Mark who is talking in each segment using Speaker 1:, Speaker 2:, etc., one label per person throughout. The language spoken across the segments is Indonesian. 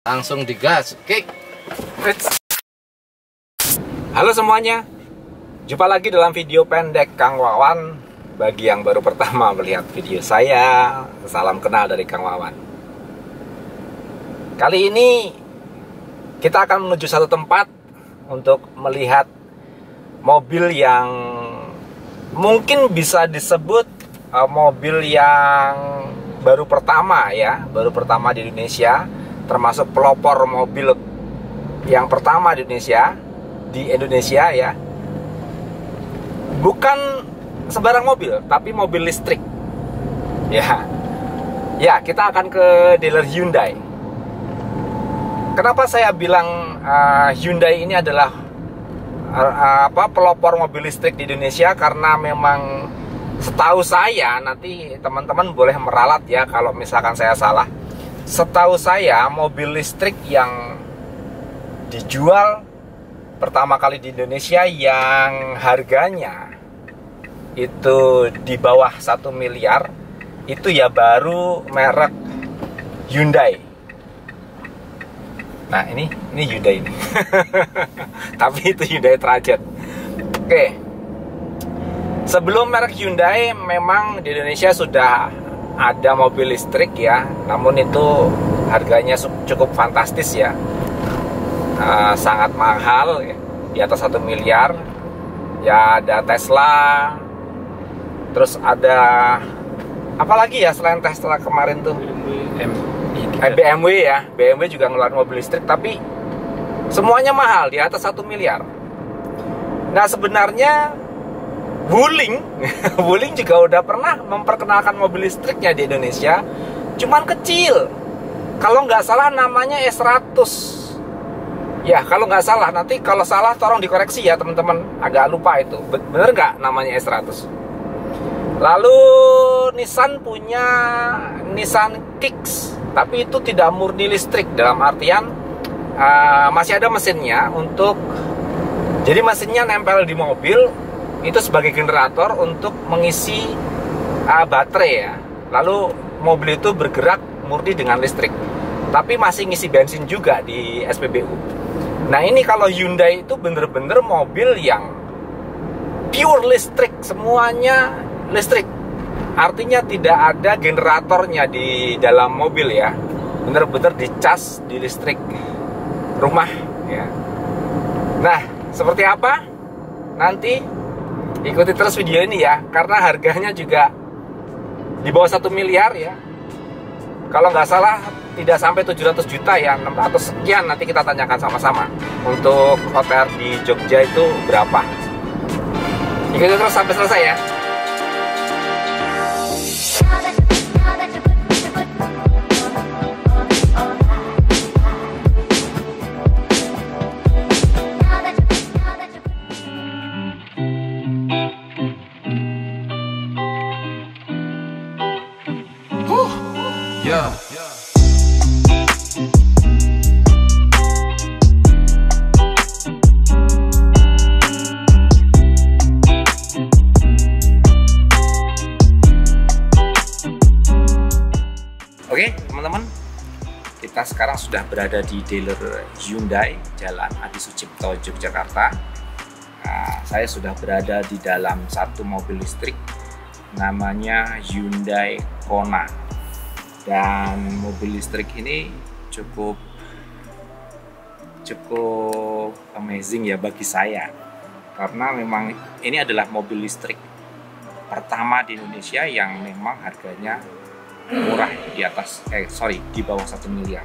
Speaker 1: Langsung digas, kick.
Speaker 2: Halo semuanya, jumpa lagi dalam video pendek Kang Wawan. Bagi yang baru pertama melihat video saya, salam kenal dari Kang Wawan. Kali ini kita akan menuju satu tempat untuk melihat mobil yang mungkin bisa disebut mobil yang baru pertama ya, baru pertama di Indonesia, termasuk pelopor mobil yang pertama di Indonesia ya. Bukan sembarang mobil, tapi mobil listrik. Ya. Ya, kita akan ke dealer Hyundai. Kenapa saya bilang Hyundai ini adalah pelopor mobil listrik di Indonesia? Karena memang setahu saya, nanti teman-teman boleh meralat ya kalau misalkan saya salah. Setahu saya, mobil listrik yang dijual pertama kali di Indonesia yang harganya itu di bawah 1 miliar, itu ya baru merek Hyundai. Nah ini Hyundai ini. Tapi itu Hyundai Trajet. Oke. Sebelum merek Hyundai, memang di Indonesia sudah ada mobil listrik ya, namun itu harganya cukup fantastis ya, sangat mahal ya, di atas 1 miliar ya. Ada Tesla, terus ada apa lagi ya selain Tesla kemarin tuh, BMW ya, BMW juga ngeluarin mobil listrik, tapi semuanya mahal di atas 1 miliar. Nah sebenarnya Wuling juga udah pernah memperkenalkan mobil listriknya di Indonesia, cuman kecil. Kalau nggak salah namanya S100. Ya, kalau nggak salah, nanti kalau salah tolong dikoreksi ya teman-teman. Agak lupa itu. Bener nggak namanya S100? Lalu Nissan punya Nissan Kicks, tapi itu tidak murni listrik, dalam artian masih ada mesinnya untuk, jadi mesinnya nempel di mobil itu sebagai generator untuk mengisi baterai ya. Lalu mobil itu bergerak murni dengan listrik, tapi masih ngisi bensin juga di SPBU. Nah ini kalau Hyundai itu bener-bener mobil yang pure listrik, semuanya listrik. Artinya tidak ada generatornya di dalam mobil ya, bener-bener dicas di listrik rumah ya. Nah seperti apa? Nanti ikuti terus video ini ya, karena harganya juga di bawah 1 miliar ya. Kalau nggak salah tidak sampai 700 juta ya, 600 sekian. Nanti kita tanyakan sama-sama untuk OTR di Jogja itu berapa. Ikuti terus sampai selesai ya.
Speaker 3: Yeah.
Speaker 2: Oke teman-teman, kita sekarang sudah berada di dealer Hyundai, Jalan Adi Sucipto, Yogyakarta. Nah, saya sudah berada di dalam satu mobil listrik namanya Hyundai Kona. Dan mobil listrik ini cukup amazing ya bagi saya, karena memang ini adalah mobil listrik pertama di Indonesia yang memang harganya murah, di bawah 1 miliar.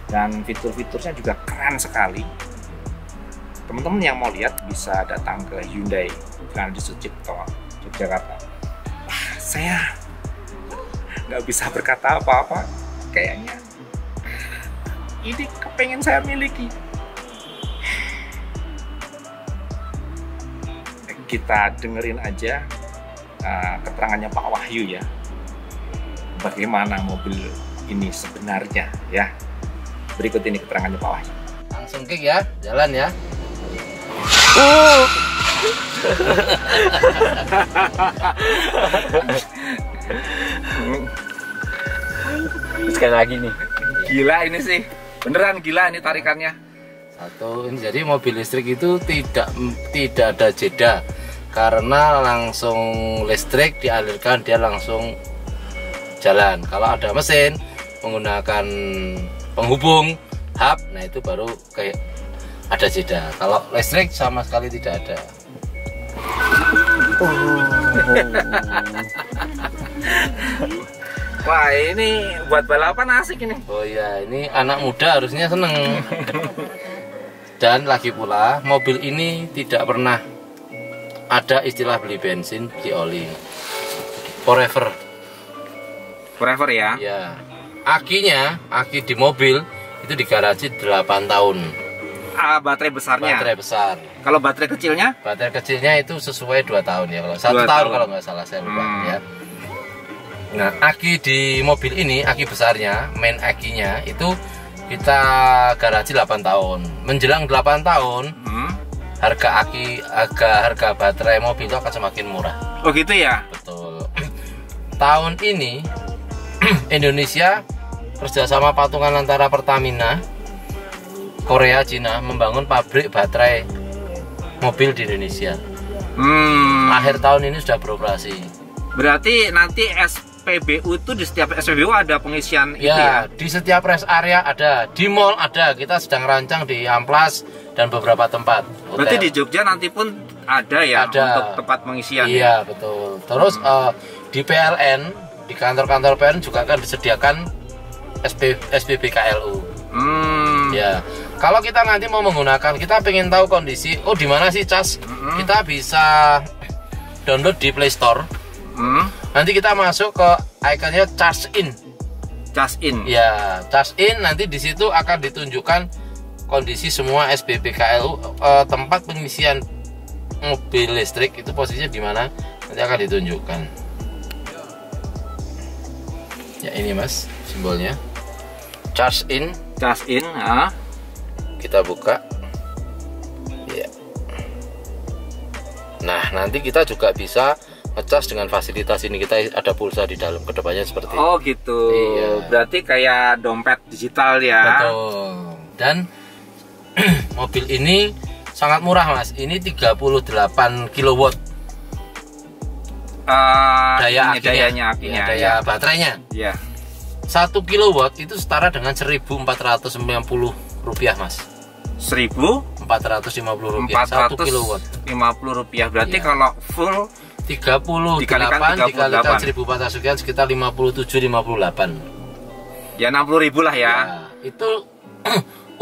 Speaker 2: Dan fitur-fiturnya juga keren sekali. Teman-teman yang mau lihat bisa datang ke Hyundai Jalan Adi Sucipto, Yogyakarta. Saya nggak bisa berkata apa-apa, kayaknya ini kepengen saya miliki. Kita dengerin aja keterangannya Pak Wahyu ya, bagaimana mobil ini sebenarnya ya. Berikut ini keterangannya Pak Wahyu.
Speaker 1: Langsung kick ya, jalan ya.
Speaker 2: Sekali lagi nih, gila ini sih. Beneran gila ini tarikannya.
Speaker 1: Jadi mobil listrik itu tidak ada jeda karena langsung listrik dialirkan dia langsung jalan. Kalau ada mesin menggunakan penghubung hub, nah itu baru kayak ada jeda. Kalau listrik sama sekali tidak ada.
Speaker 2: Wah, ini buat balapan asik ini.
Speaker 1: Oh iya, ini anak muda harusnya seneng. Dan lagi pula mobil ini tidak pernah ada istilah beli bensin, beli oli. Forever
Speaker 2: ya.
Speaker 1: Ya. Aki di mobil itu digaransi 8 tahun.
Speaker 2: Baterai besarnya.
Speaker 1: Baterai besar.
Speaker 2: Kalau baterai kecilnya?
Speaker 1: Baterai kecilnya itu sesuai 2 tahun ya. Kalau 1 tahun kalau nggak salah saya lupa ya. Nah, aki di mobil ini, aki besarnya, main akinya itu kita garansi 8 tahun. Menjelang 8 tahun, harga baterai mobil itu akan semakin murah.
Speaker 2: Oh gitu ya?
Speaker 1: Betul. Tahun ini Indonesia kerjasama patungan antara Pertamina, Korea, Cina membangun pabrik baterai mobil di Indonesia. Akhir tahun ini sudah beroperasi.
Speaker 2: Berarti nanti SPBU itu di setiap SPBU ada pengisian itu
Speaker 1: ya?
Speaker 2: Ya?
Speaker 1: Di setiap rest area ada, di mall ada. Kita sedang rancang di Amplas dan beberapa tempat. Hotel.
Speaker 2: Berarti di Jogja nanti pun ada ya untuk tempat pengisian.
Speaker 1: Iya betul. Terus di PLN, di kantor-kantor PLN juga akan disediakan SPB KLU. Ya, kalau kita nanti mau menggunakan, kita pengen tahu kondisi. Oh, di mana sih cas? Kita bisa download di Play Store. Nanti kita masuk ke ikonnya charge in.
Speaker 2: Charge in.
Speaker 1: Ya, charge in. Nanti di situ akan ditunjukkan kondisi semua SPB KLU, tempat pengisian mobil listrik itu posisinya di mana nanti akan ditunjukkan. Ya ini mas simbolnya. Charge in.
Speaker 2: Charge in.
Speaker 1: Kita buka. Ya. Nah nanti kita juga bisa ngecas dengan fasilitas ini, kita ada pulsa di dalam, kedepannya seperti
Speaker 2: oh gitu. Iya. Berarti kayak dompet digital ya.
Speaker 1: Betul. Dan mobil ini sangat murah mas, ini 38 kW daya akinya, daya baterainya.
Speaker 2: Iya.
Speaker 1: 1 kW itu setara dengan 1.490 rupiah mas.
Speaker 2: 1.450
Speaker 1: rupiah 1 kW.
Speaker 2: 50 rupiah. Berarti
Speaker 1: iya.
Speaker 2: kalau full
Speaker 1: 38 dikalikan 1.400 sekian sekitar 57-58.
Speaker 2: Ya 60.000 lah ya.
Speaker 1: Ya itu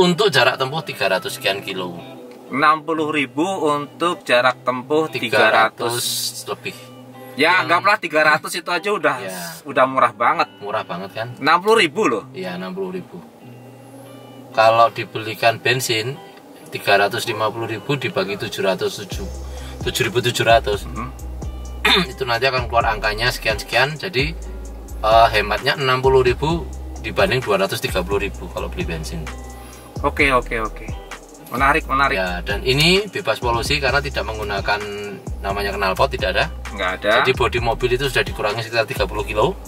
Speaker 1: untuk jarak tempuh 300 sekian kilo.
Speaker 2: 60.000 untuk jarak tempuh 300
Speaker 1: lebih.
Speaker 2: Ya anggaplah 300 itu aja udah murah banget.
Speaker 1: Murah banget kan?
Speaker 2: 60.000 loh.
Speaker 1: Iya 60.000. Kalau dibelikan bensin 350.000 dibagi 7.700. Itu nanti akan keluar angkanya sekian-sekian. Jadi hematnya 60.000 dibanding 230.000 kalau beli bensin.
Speaker 2: Oke. Menarik.
Speaker 1: Ya, dan ini bebas polusi karena tidak menggunakan namanya knalpot, tidak ada.
Speaker 2: Nggak ada.
Speaker 1: Jadi bodi mobil itu sudah dikurangi sekitar 30 kilo.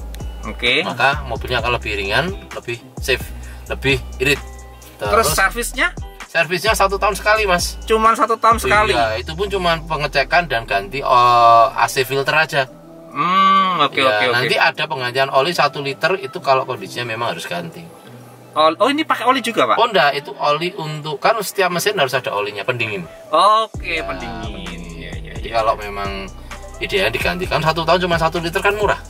Speaker 2: Oke.
Speaker 1: Maka mobilnya akan lebih ringan, lebih safe, lebih irit.
Speaker 2: Terus servisnya?
Speaker 1: Servisnya 1 tahun sekali mas.
Speaker 2: Cuman 1 tahun sekali?
Speaker 1: Iya, itu pun cuma pengecekan dan ganti AC filter aja.
Speaker 2: Oke.
Speaker 1: Nanti ada penggantian oli 1 liter itu kalau kondisinya memang harus ganti.
Speaker 2: Oh ini pakai oli juga pak?
Speaker 1: Oh enggak, itu oli untuk, kan setiap mesin harus ada olinya, pendingin.
Speaker 2: Oke, pendingin.
Speaker 1: Jadi kalau memang idealnya digantikan 1 tahun cuma 1 liter kan murah.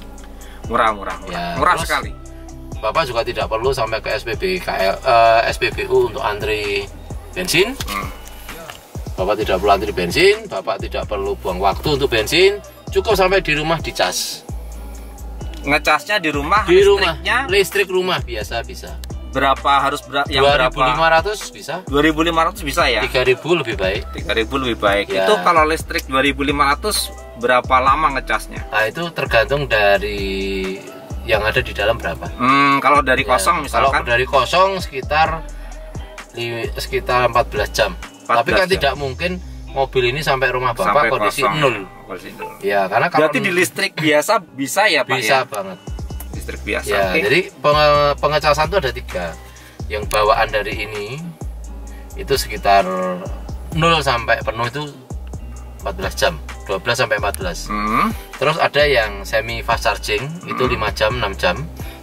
Speaker 2: Murah sekali.
Speaker 1: Bapak juga tidak perlu sampai ke SPBU untuk antri bensin. Bapak tidak perlu antri bensin, Bapak tidak perlu buang waktu untuk bensin, cukup sampai di rumah dicas.
Speaker 2: Ngecasnya di rumah,
Speaker 1: di
Speaker 2: listriknya?
Speaker 1: Rumah, listrik rumah biasa bisa.
Speaker 2: Berapa harus yang
Speaker 1: 2.500 bisa?
Speaker 2: 2.500 bisa ya?
Speaker 1: 3.000 lebih baik.
Speaker 2: 3.000 lebih baik. Ya. Itu kalau listrik 2.500 berapa lama ngecasnya?
Speaker 1: Nah, itu tergantung dari yang ada di dalam berapa.
Speaker 2: Kalau dari kosong misalkan?
Speaker 1: Kalau dari kosong sekitar 14 jam. 14 Tapi kan jam. Tidak mungkin mobil ini sampai rumah Bapak sampai kondisi nol. Ya, karena kalau
Speaker 2: berarti di listrik biasa bisa ya Pak?
Speaker 1: Bisa
Speaker 2: ya?
Speaker 1: Banget.
Speaker 2: Listrik biasa.
Speaker 1: Ya, jadi pengecasan itu ada 3. yang bawaan dari ini itu sekitar 0 sampai penuh itu 14 jam, 12 sampai 14. Terus ada yang semi fast charging itu 5 jam, 6 jam.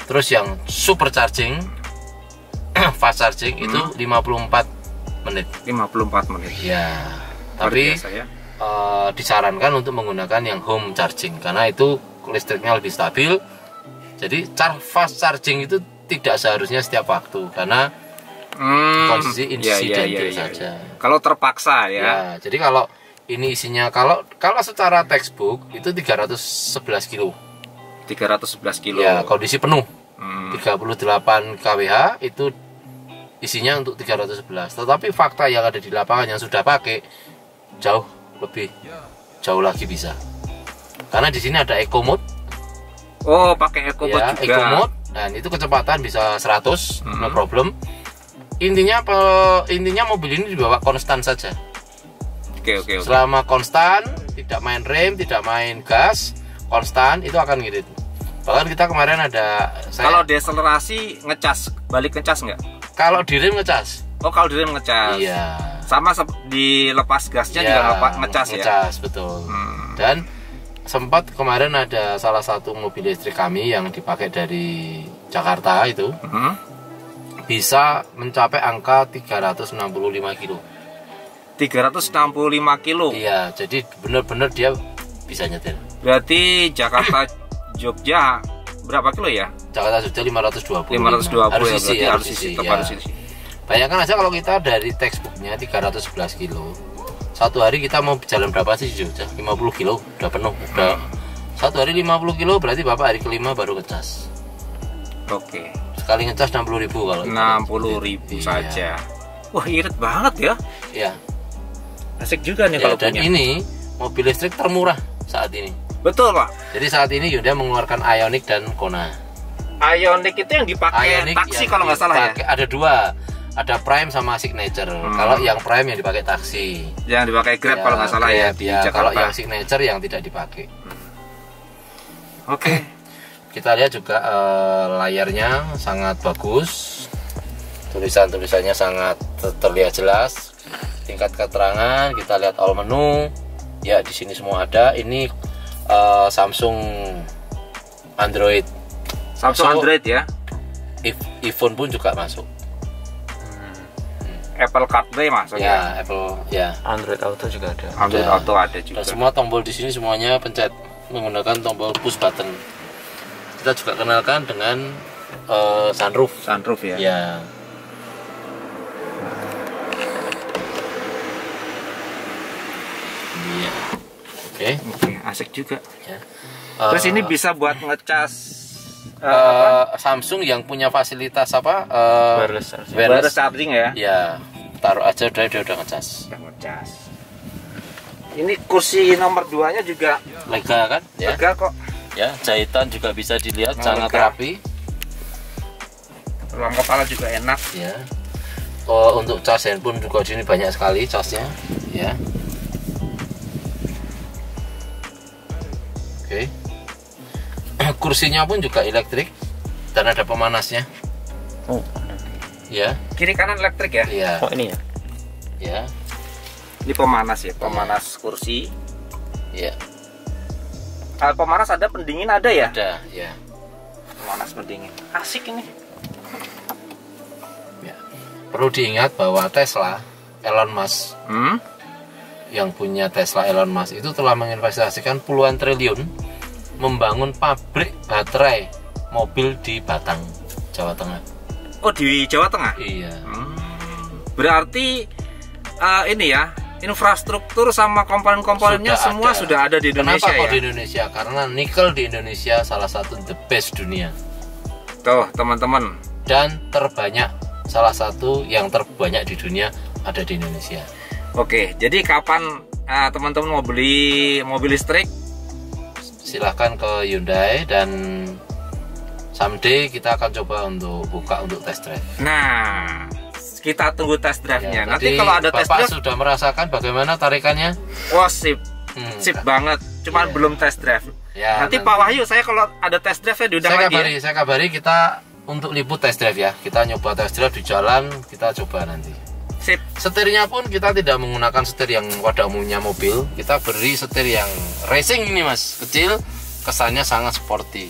Speaker 1: Terus yang super charging fast charging itu 54 menit.
Speaker 2: 54 menit.
Speaker 1: Ya. Tapi disarankan untuk menggunakan yang home charging karena itu listriknya lebih stabil. Jadi fast charging itu tidak seharusnya setiap waktu karena kondisi insidental saja.
Speaker 2: Kalau terpaksa ya.
Speaker 1: Ya, jadi kalau ini isinya kalau secara textbook itu 311 kilo.
Speaker 2: 311 kilo.
Speaker 1: Ya, kondisi penuh. 38 kWh itu isinya untuk 311. Tetapi fakta yang ada di lapangan yang sudah pakai jauh lagi bisa. Karena di sini ada eco mode.
Speaker 2: Oh, pakai eco mode juga.
Speaker 1: Eco mode dan itu kecepatan bisa 100, no problem. Intinya mobil ini dibawa konstan saja.
Speaker 2: Oke.
Speaker 1: Selama konstan, tidak main rem, tidak main gas, konstan itu akan ngirit. Bahkan kita kemarin ada
Speaker 2: kalau deakselerasi balik ngecas nggak?
Speaker 1: Kalau di rem ngecas.
Speaker 2: Oh, kalau di rem ngecas.
Speaker 1: Iya.
Speaker 2: Sama di lepas gasnya juga ngecas ya.
Speaker 1: Ngecas, betul. Dan sempat kemarin ada salah satu mobil listrik kami yang dipakai dari Jakarta itu. Bisa mencapai angka 365 kilo.
Speaker 2: 365 kilo.
Speaker 1: Iya, jadi benar-benar dia bisa nyetir.
Speaker 2: Berarti Jakarta Jogja berapa kilo ya?
Speaker 1: Jakarta Jogja 520.
Speaker 2: 520
Speaker 1: harus
Speaker 2: ya,
Speaker 1: isi,
Speaker 2: harus isi.
Speaker 1: Bayangkan aja kalau kita dari textbooknya 311 kilo. Satu hari kita mau jalan berapa sih Jogja? 50 kilo udah penuh. Udah satu hari 50 kilo berarti Bapak hari kelima baru ngecas.
Speaker 2: Oke.
Speaker 1: Sekali ngecas 60.000 kalau
Speaker 2: 60.000 saja. Wah, irit banget ya.
Speaker 1: Iya.
Speaker 2: Asik juga nih kalau
Speaker 1: dan
Speaker 2: punya.
Speaker 1: Ini mobil listrik termurah saat ini.
Speaker 2: Betul, Pak.
Speaker 1: Jadi saat ini Hyundai mengeluarkan Ioniq dan Kona.
Speaker 2: Ioniq itu yang dipakai taksi kalau nggak salah ya.
Speaker 1: Ada dua, ada Prime sama Signature. Kalau yang Prime yang dipakai taksi.
Speaker 2: Yang dipakai Grab kalau nggak salah ya di Jakarta.
Speaker 1: Kalau yang Signature yang tidak dipakai.
Speaker 2: Oke.
Speaker 1: Kita lihat juga layarnya sangat bagus. Tulisannya sangat terlihat jelas. Tingkat keterangan kita lihat all menu. Ya, di sini semua ada. Ini Samsung Android.
Speaker 2: Android ya.
Speaker 1: iPhone pun juga masuk.
Speaker 2: Apple CarPlay masuk
Speaker 1: ya. Apple ya.
Speaker 4: Android Auto juga ada.
Speaker 2: Android Auto ada juga.
Speaker 1: Dan semua tombol di sini semuanya pencet menggunakan tombol push button. Kita juga kenalkan dengan sunroof.
Speaker 2: Sunroof ya.
Speaker 1: Ya. Iya. Oke,
Speaker 2: asik juga.
Speaker 1: Ya.
Speaker 2: Terus ini bisa buat ngecas
Speaker 1: Samsung yang punya fasilitas
Speaker 2: wireless charging ya.
Speaker 1: Ya, taruh aja dia udah ngecas.
Speaker 2: Ini kursi nomor 2-nya juga
Speaker 1: lega kan? Ya.
Speaker 2: Lega kok.
Speaker 1: Ya, jahitan juga bisa dilihat sangat rapi.
Speaker 2: Ruang kepala juga enak.
Speaker 1: Ya. Untuk cas handphone juga di sini banyak sekali casnya. Ya. Oke. Kursinya pun juga elektrik dan ada pemanasnya.
Speaker 4: Oh,
Speaker 1: ya.
Speaker 2: Kiri kanan elektrik ya?
Speaker 1: Iya.
Speaker 4: Oh, ini ya.
Speaker 1: Ya.
Speaker 2: Ini pemanas ya, pemanas kursi.
Speaker 1: Iya.
Speaker 2: Pemanas ada, pendingin ada ya?
Speaker 1: Ada, ya.
Speaker 2: Pemanas pendingin. Asik ini.
Speaker 1: Ya. Perlu diingat bahwa Tesla, Elon Musk, yang punya Tesla Elon Musk itu telah menginvestasikan puluhan triliun membangun pabrik baterai mobil di Batang, Jawa Tengah.
Speaker 2: Oh, di Jawa Tengah?
Speaker 1: Iya.
Speaker 2: Berarti ini ya, infrastruktur sama komponen-komponennya semua sudah ada di Indonesia.
Speaker 1: Kenapa kok
Speaker 2: ya?
Speaker 1: di Indonesia? Karena nikel di Indonesia salah satu the best dunia.
Speaker 2: Tuh, teman-teman.
Speaker 1: Dan terbanyak, salah satu yang terbanyak di dunia ada di Indonesia.
Speaker 2: Oke, jadi kapan teman-teman mau beli mobil listrik?
Speaker 1: Silahkan ke Hyundai dan someday kita akan coba untuk buka untuk test drive.
Speaker 2: Nah, kita tunggu test drive-nya.
Speaker 1: Ya,
Speaker 2: nanti kalau ada test drive,
Speaker 1: sudah merasakan bagaimana tarikannya?
Speaker 2: Wah, sip banget. Cuman belum test drive.
Speaker 1: Ya,
Speaker 2: nanti Pak Wahyu, saya kalau ada test drive saya diundang lagi.
Speaker 1: Saya kabari kita untuk liput test drive ya. Kita nyoba test drive di jalan, kita coba nanti.
Speaker 2: Sip.
Speaker 1: Setirnya pun kita tidak menggunakan setir yang pada umumnya mobil. Kita beri setir yang racing ini mas, kecil, kesannya sangat sporty.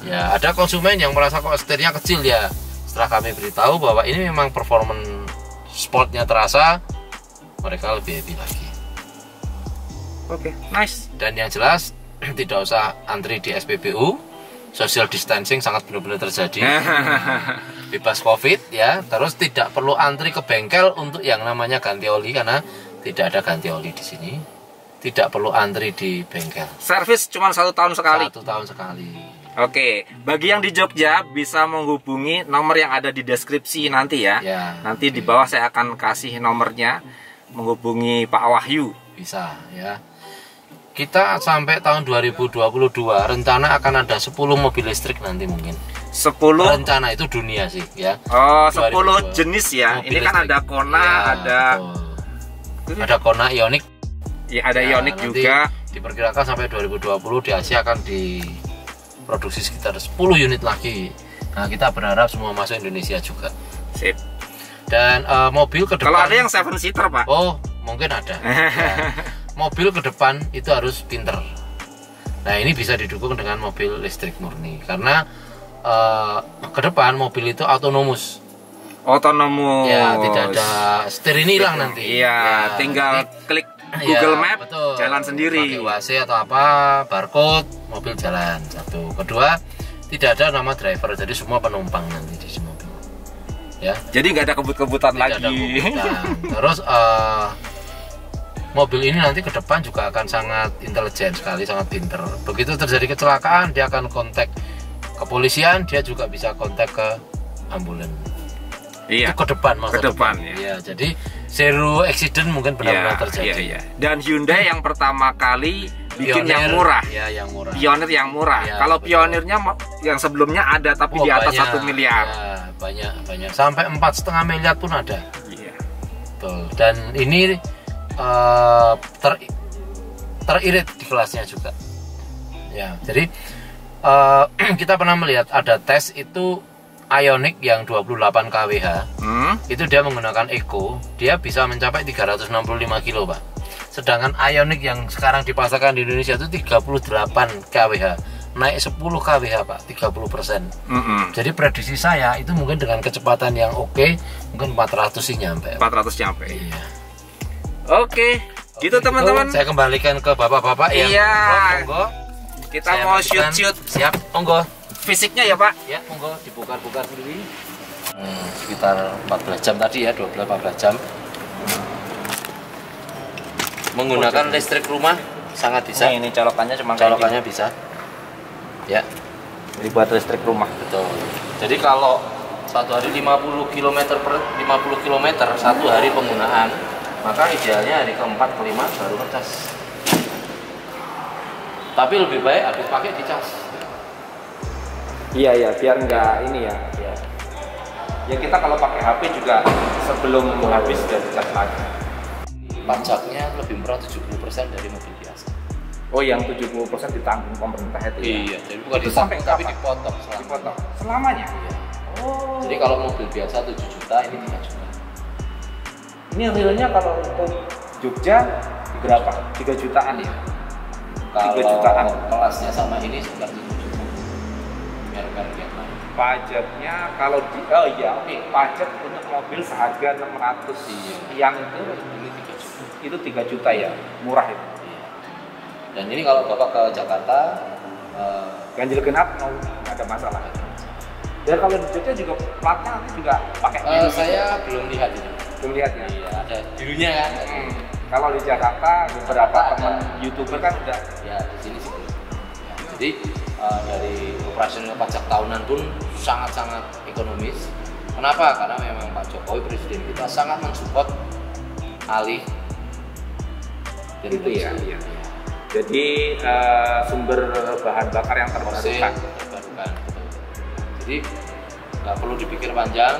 Speaker 1: Ya, ada konsumen yang merasa kok setirnya kecil ya. Setelah kami beritahu bahwa ini memang performance sportnya terasa, mereka lebih happy lagi.
Speaker 2: Oke, nice.
Speaker 1: Dan yang jelas tidak usah antri di SPBU, social distancing sangat benar-benar terjadi. Bebas COVID ya, terus tidak perlu antri ke bengkel untuk yang namanya ganti oli karena tidak ada ganti oli di sini. Tidak perlu antri di bengkel.
Speaker 2: Servis cuma 1 tahun sekali.
Speaker 1: 1 tahun sekali.
Speaker 2: Oke, bagi yang di Jogja bisa menghubungi nomor yang ada di deskripsi nanti ya.
Speaker 1: Ya,
Speaker 2: nanti di bawah saya akan kasih nomornya, menghubungi Pak Wahyu.
Speaker 1: Bisa ya. Kita sampai tahun 2022 rencana akan ada 10 mobil listrik nanti mungkin.
Speaker 2: 10
Speaker 1: Rencana itu dunia sih ya.
Speaker 2: Oh, 10
Speaker 1: 2022.
Speaker 2: jenis ya.
Speaker 1: Mobil
Speaker 2: Ini kan
Speaker 1: listrik.
Speaker 2: ada Kona,
Speaker 1: Ya,
Speaker 2: ada
Speaker 1: betul. Ada Kona Ioniq.
Speaker 2: ya ada
Speaker 1: Ya,
Speaker 2: Ioniq
Speaker 1: nanti
Speaker 2: juga.
Speaker 1: Diperkirakan sampai 2020 di Asia akan diproduksi sekitar 10 unit lagi. Nah, kita berharap semua masuk Indonesia juga.
Speaker 2: Sip.
Speaker 1: Dan mobil ke depan.
Speaker 2: Kalau ada yang 7 seater, Pak.
Speaker 1: Oh, mungkin ada. Ya. Mobil ke depan itu harus pinter. Nah, ini bisa didukung dengan mobil listrik murni karena ke depan mobil itu autonomous.
Speaker 2: Otonomus.
Speaker 1: Ya, tidak ada setir ini hilang nanti.
Speaker 2: Iya,
Speaker 1: Ya,
Speaker 2: tinggal
Speaker 1: nanti-
Speaker 2: klik
Speaker 1: Ya,
Speaker 2: Google Map,
Speaker 1: betul.
Speaker 2: jalan sendiri.
Speaker 1: Pakai WAC atau apa, barcode, mobil jalan. Satu. Kedua, tidak ada nama driver, jadi semua penumpang nanti di mobil. Ya,
Speaker 2: Jadi nggak ada kebut-kebutan
Speaker 1: tidak ada
Speaker 2: lagi.
Speaker 1: kebutuhan. Terus mobil ini nanti ke depan juga akan sangat intelijen sekali, sangat pinter. Begitu terjadi kecelakaan, dia akan kontak kepolisian, dia juga bisa kontak ke ambulan.
Speaker 2: Iya.
Speaker 1: Itu ke depan
Speaker 2: Ke depan, ya.
Speaker 1: ya. Jadi zero accident mungkin benar-benar
Speaker 2: Iya,
Speaker 1: terjadi.
Speaker 2: iya, iya. Dan Hyundai yang pertama kali bikin yang
Speaker 1: Pionir,
Speaker 2: murah.
Speaker 1: ya yang murah.
Speaker 2: Pionir yang murah.
Speaker 1: Ya,
Speaker 2: Kalau
Speaker 1: betul.
Speaker 2: pionirnya yang sebelumnya ada tapi di atas
Speaker 1: banyak.
Speaker 2: 1 miliar.
Speaker 1: Ya, banyak sampai 4,5 miliar pun ada.
Speaker 2: Iya.
Speaker 1: Betul. Dan ini teririt di kelasnya juga. Ya, jadi kita pernah melihat ada tes itu Ioniq yang 28 kWh. Itu dia menggunakan Eco, dia bisa mencapai 365 kilo, Pak. Sedangkan Ioniq yang sekarang dipasarkan di Indonesia itu 38 kWh, naik 10 kWh, Pak, 30%. Jadi prediksi saya itu mungkin dengan kecepatan yang oke, mungkin 400 sih nyampe.
Speaker 2: 400 nyampe.
Speaker 1: Iya.
Speaker 2: Oke, gitu teman-teman.
Speaker 1: Saya kembalikan ke bapak-bapak yang
Speaker 2: Iya.
Speaker 1: monggo.
Speaker 2: Kita
Speaker 1: Saya
Speaker 2: mau
Speaker 1: masukkan.
Speaker 2: shoot-shoot
Speaker 1: Siap, monggo.
Speaker 2: fisiknya ya, Pak.
Speaker 1: Ya, monggo dibukar-bukar sendiri. Sekitar 14 jam tadi ya, 12-14 jam. Menggunakan listrik rumah sangat bisa.
Speaker 2: Ini colokannya cuma
Speaker 1: Colokannya bisa. Ya,
Speaker 2: Jadi buat listrik rumah.
Speaker 1: betul. Jadi kalau satu hari 50 km per 50 km satu hari penggunaan, maka idealnya hari keempat kelima baru ngecas. Tapi lebih baik habis pakai dicas.
Speaker 2: Iya, biar nggak ini ya.
Speaker 1: Ya.
Speaker 2: Ya kita kalau pakai HP juga sebelum habis sudah dicas lagi.
Speaker 1: Pajaknya lebih murah 70% dari mobil biasa.
Speaker 2: Oh, yang 70% ditanggung pemerintah itu ya?
Speaker 1: Iya, jadi bukan
Speaker 2: Itu sampai
Speaker 1: tapi
Speaker 2: kapan?
Speaker 1: dipotong selamanya.
Speaker 2: Dipotong selamanya.
Speaker 1: Iya.
Speaker 2: Oh.
Speaker 1: Jadi kalau mobil biasa 7 juta, ini 3 juta.
Speaker 2: Ini realnya kalau untuk Jogja berapa? 3 jutaan ya?
Speaker 1: Kalau
Speaker 2: 3 jutaan.
Speaker 1: kelasnya sama ini sekitar 7 juta. Merek-merek yang lain.
Speaker 2: Pajaknya kalau di oh iya, oke. Pajak untuk mobil seharga 600
Speaker 1: Iya.
Speaker 2: yang itu
Speaker 1: Ini 3 juta.
Speaker 2: itu 3 juta ya, murah itu.
Speaker 1: Iya. Dan ini kalau Bapak ke Jakarta,
Speaker 2: Ganjil genap mau nggak ada masalah. Dan kalau di Jogja juga platnya nanti juga pakai biru.
Speaker 1: saya belum lihat itu.
Speaker 2: Belum lihat ya.
Speaker 1: Iya, ada birunya kan.
Speaker 2: Kalau di Jakarta beberapa
Speaker 1: Ada.
Speaker 2: teman YouTuber kan udah
Speaker 1: Ya, di sini sih belum. Ya, jadi dari operasional pajak tahunan pun sangat-sangat ekonomis. Kenapa? Karena memang Pak Jokowi presiden kita sangat mensupport alih dari
Speaker 2: itu ya.
Speaker 1: fosil.
Speaker 2: Iya. Jadi sumber bahan bakar yang
Speaker 1: Fosil
Speaker 2: terbarukan.
Speaker 1: terbarukan. Betul. Jadi nggak perlu dipikir panjang.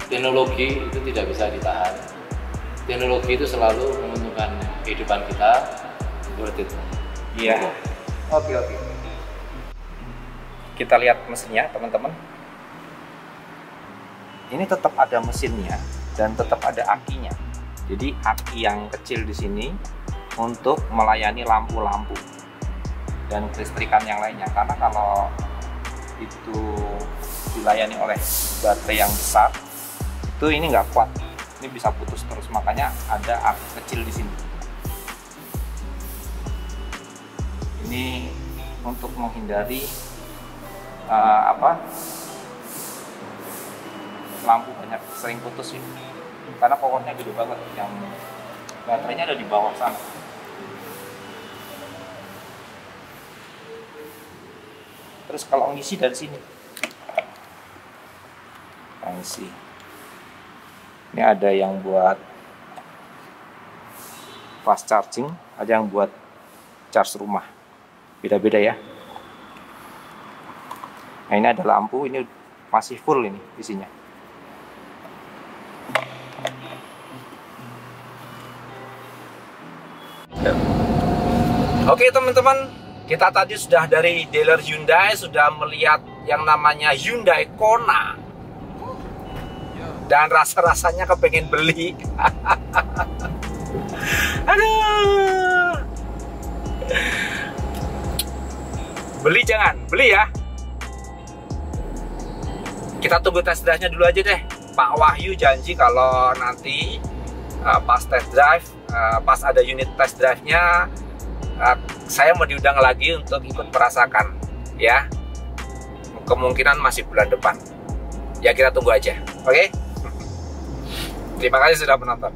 Speaker 1: Teknologi itu tidak bisa ditahan. Teknologi itu selalu menguntungkan kehidupan kita. Worth it.
Speaker 2: Iya. Oke. Kita lihat mesinnya, teman-teman. Ini tetap ada mesinnya dan tetap ada akinya. Jadi aki yang kecil di sini untuk melayani lampu-lampu dan kelistrikan yang lainnya. Karena kalau itu dilayani oleh baterai yang besar, itu ini nggak kuat. Ini bisa putus terus, makanya ada aki kecil di sini. Ini untuk menghindari lampu banyak sering putus ya, karena powernya gede banget, yang baterainya ada di bawah sana. Terus kalau ngisi dari sini, ngisi ini ada yang buat fast charging, ada yang buat charge rumah, beda-beda ya. Nah, ini ada lampu, ini masih full ini isinya. Oke teman-teman, kita tadi sudah dari dealer Hyundai, sudah melihat yang namanya Hyundai Kona. Dan rasa-rasanya kepengen beli. Aduh. Beli jangan, beli ya. Kita tunggu test drive-nya dulu aja deh. Pak Wahyu janji kalau nanti pas test drive, pas ada unit test drive-nya, saya mau diundang lagi untuk ikut merasakan, ya. Kemungkinan masih bulan depan. Ya kita tunggu aja, oke? Terima kasih sudah menonton.